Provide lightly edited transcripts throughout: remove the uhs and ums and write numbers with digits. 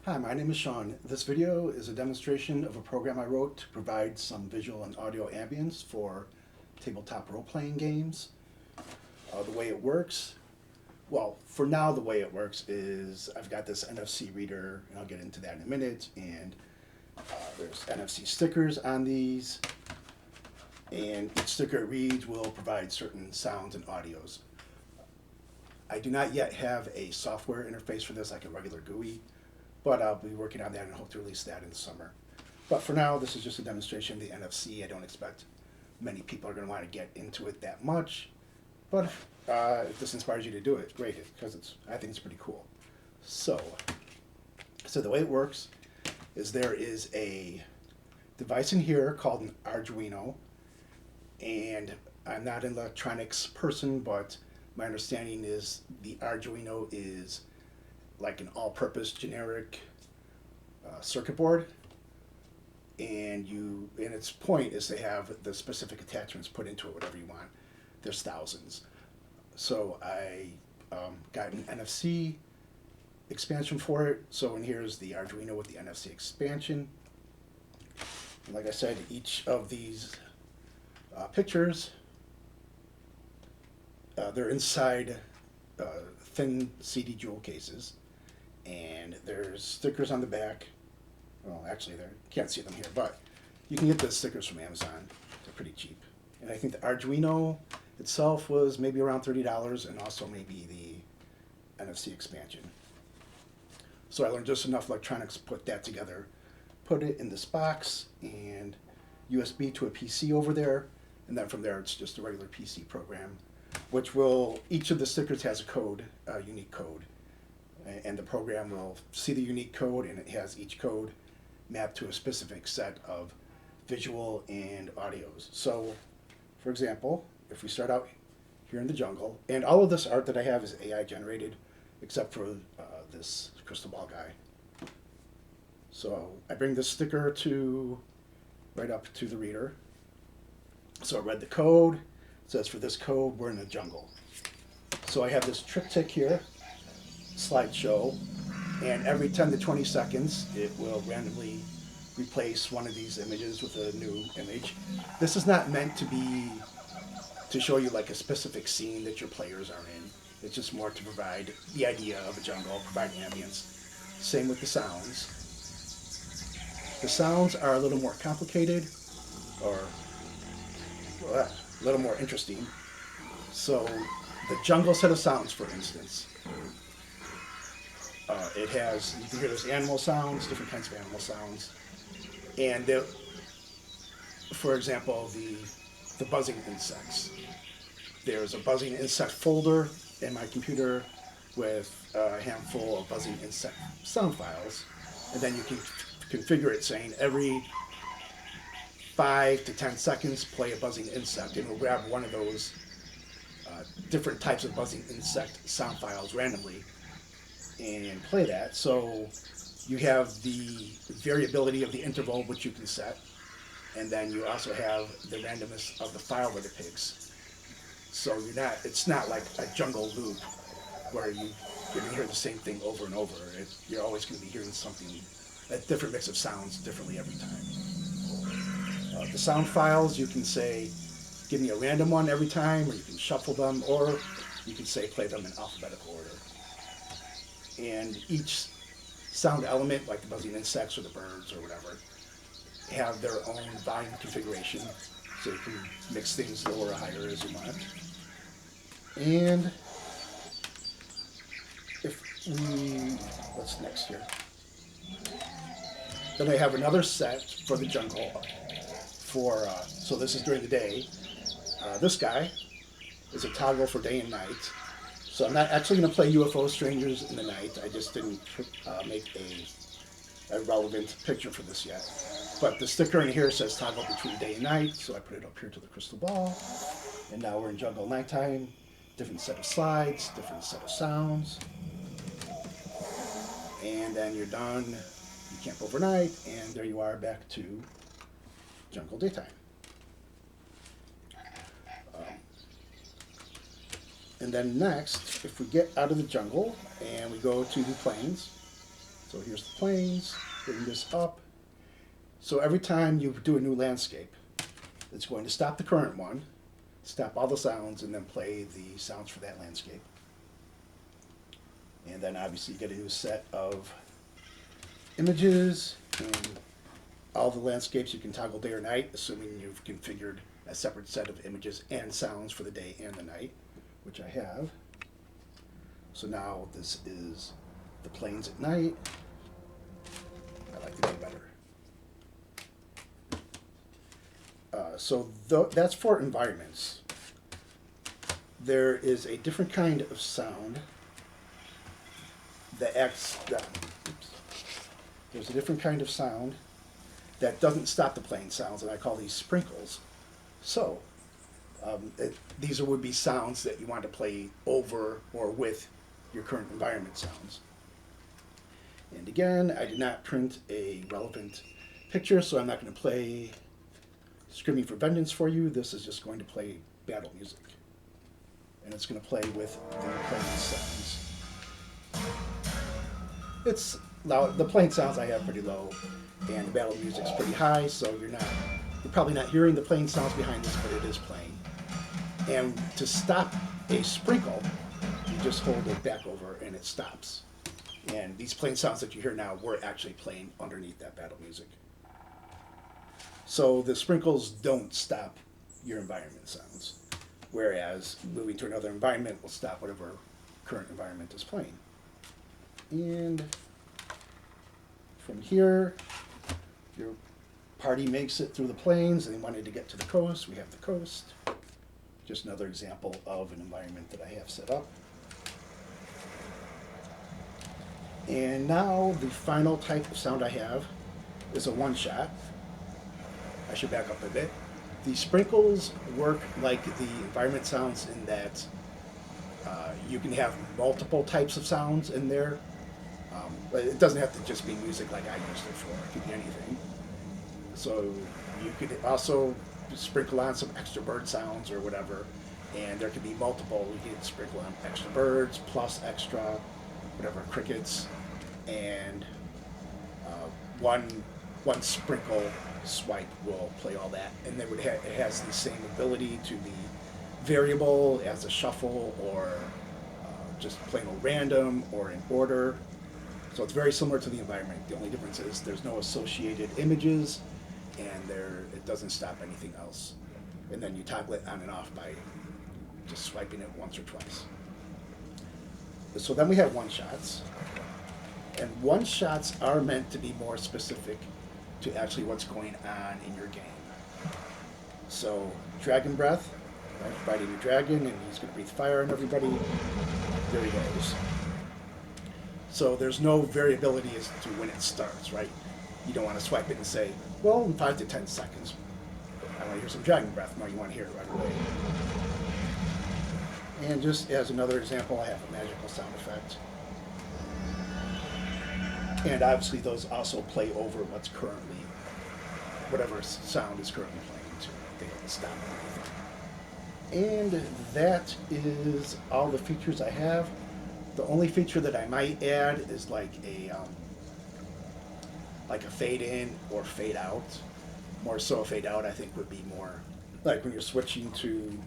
Hi, my name is Sean. This video is a demonstration of a program I wrote to provide some visual and audio ambience for tabletop role-playing games. The way it works, well, for now the way it works is I've got this NFC reader, and I'll get into that in a minute, and there's NFC stickers on these, and each sticker it reads will provide certain sounds and audios. I do not yet have a software interface for this like a regular GUI, but I'll be working on that and hope to release that in the summer. But for now, this is just a demonstration of the NFC. I don't expect many people are going to want to get into it that much, but if this inspires you to do it, great, because I think it's pretty cool. So the way it works is there is a device in here called an Arduino, and I'm not an electronics person, but my understanding is the Arduino is like an all-purpose generic circuit board, and its point is to have the specific attachments put into it, whatever you want. There's thousands. So I got an NFC expansion for it. So in here is the Arduino with the NFC expansion. And like I said, each of these pictures, they're inside thin CD jewel cases, and there's stickers on the back. Well, actually, you can't see them here, but you can get the stickers from Amazon. They're pretty cheap. And I think the Arduino itself was maybe around $30, and also maybe the NFC expansion. So I learned just enough electronics to put that together, put it in this box, and USB to a PC over there, and then from there it's just a regular PC program, which each of the stickers has a code, a unique code, and the program will see the unique code, and it has each code mapped to a specific set of visual and audios. So, for example, if we start out here in the jungle, and all of this art that I have is AI generated, except for this crystal ball guy. So I bring this sticker right up to the reader. So I read the code. It says for this code, we're in the jungle. So I have this triptych here, slideshow, and every 10 to 20 seconds, it will randomly replace one of these images with a new image. This is not meant to show you like a specific scene that your players are in. It's just more to provide the idea of a jungle, provide ambience. Same with the sounds. The sounds are a little more complicated, or a little more interesting. So the jungle set of sounds, for instance, you can hear those animal sounds, different kinds of animal sounds, and for example, the buzzing insects. There's a buzzing insect folder in my computer with a handful of buzzing insect sound files, and then you can configure it saying every 5 to 10 seconds play a buzzing insect, and we'll grab one of those different types of buzzing insect sound files randomly and play that. So you have the variability of the interval which you can set, and then you also have the randomness of the file that it picks. So it's not like a jungle loop where you're going to hear the same thing over and over. You're always going to be hearing something, a different mix of sounds differently every time. The sound files, you can say, give me a random one every time, or you can shuffle them, or you can say play them in alphabetical order. And each sound element, like the buzzing insects or the birds or whatever, have their own volume configuration, so you can mix things lower or higher as you want. And what's next here? Then I have another set for the jungle. So this is during the day. This guy is a toggle for day and night. So I'm not actually going to play UFO strangers in the night. I just didn't make a relevant picture for this yet. But the sticker in here says toggle between day and night, so I put it up here to the crystal ball. And now we're in jungle nighttime. Different set of slides, different set of sounds. And then you're done. You camp overnight, and there you are back to jungle daytime. And then next, if we get out of the jungle and we go to the plains, So here's the planes, bring this up. So every time you do a new landscape, it's going to stop the current one, stop all the sounds, and then play the sounds for that landscape. And then obviously you get a new set of images, and all the landscapes you can toggle day or night, assuming you've configured a separate set of images and sounds for the day and the night, which I have. So now this is the planes at night. I like the day better. That's for environments. There is a different kind of sound that there's a different kind of sound that doesn't stop the plane sounds, and I call these sprinkles. So these would be sounds that you want to play over or with your current environment sounds. And again, I did not print a relevant picture, so I'm not going to play Screaming for Vengeance for you. This is just going to play battle music. And it's going to play with the plane sounds. It's loud. The plane sounds I have pretty low, and the battle music's pretty high, so you're probably not hearing the plane sounds behind this, but it is playing. And to stop a sprinkle, you just hold it back over and it stops. And these plane sounds that you hear now were actually playing underneath that battle music. So the sprinkles don't stop your environment sounds, whereas moving to another environment will stop whatever current environment is playing. And from here, your party makes it through the plains and they wanted to get to the coast. We have the coast. Just another example of an environment that I have set up. And now the final type of sound I have is a one-shot. I should back up a bit. The sprinkles work like the environment sounds in that you can have multiple types of sounds in there. But it doesn't have to just be music like I used it for. It could be anything. So you could also sprinkle on some extra bird sounds or whatever, and there could be multiple. You could sprinkle on extra birds plus extra whatever crickets, and one sprinkle swipe will play all that, and then it has the same ability to be variable as a shuffle or just plain old random or in order. So it's very similar to the environment. The only difference is there's no associated images, and it doesn't stop anything else. And then you toggle it on and off by just swiping it once or twice. So then we have one-shots. And one-shots are meant to be more specific to actually what's going on in your game. So Dragon Breath, right, fighting a dragon, and he's going to breathe fire on everybody. There he goes. So there's no variability as to when it starts, right? You don't want to swipe it and say, well, in 5 to 10 seconds, I want to hear some Dragon Breath. No, you want to hear it right away. And just as another example, I have a magical sound effect. And obviously those also play over whatever sound is currently playing too. They don't stop anything. And that is all the features I have. The only feature that I might add is like a fade in or fade out. More so a fade out I think would be more like when you're switching to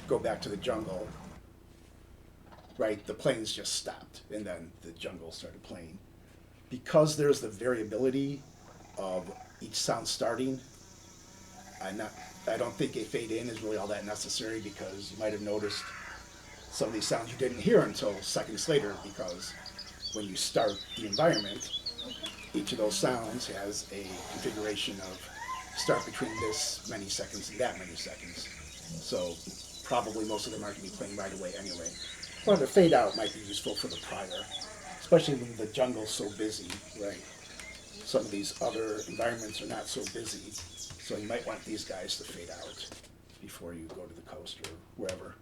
go back to the jungle, right? The planes just stopped and then the jungle started playing. Because there's the variability of each sound starting, I don't think a fade in is really all that necessary, because you might have noticed some of these sounds you didn't hear until seconds later, because when you start the environment, each of those sounds has a configuration of start between this many seconds and that many seconds. So probably most of them aren't going to be playing right away anyway. But a fade out might be useful for the prior, especially when the jungle's so busy, right? Some of these other environments are not so busy, so you might want these guys to fade out before you go to the coast or wherever.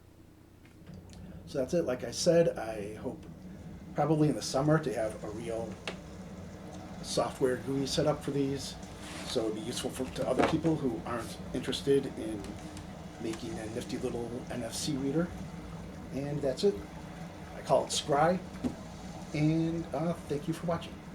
So that's it. Like I said, I hope probably in the summer to have a real software GUI set up for these, so it would be useful to other people who aren't interested in making a nifty little NFC reader. And that's it. I call it Scry. And thank you for watching.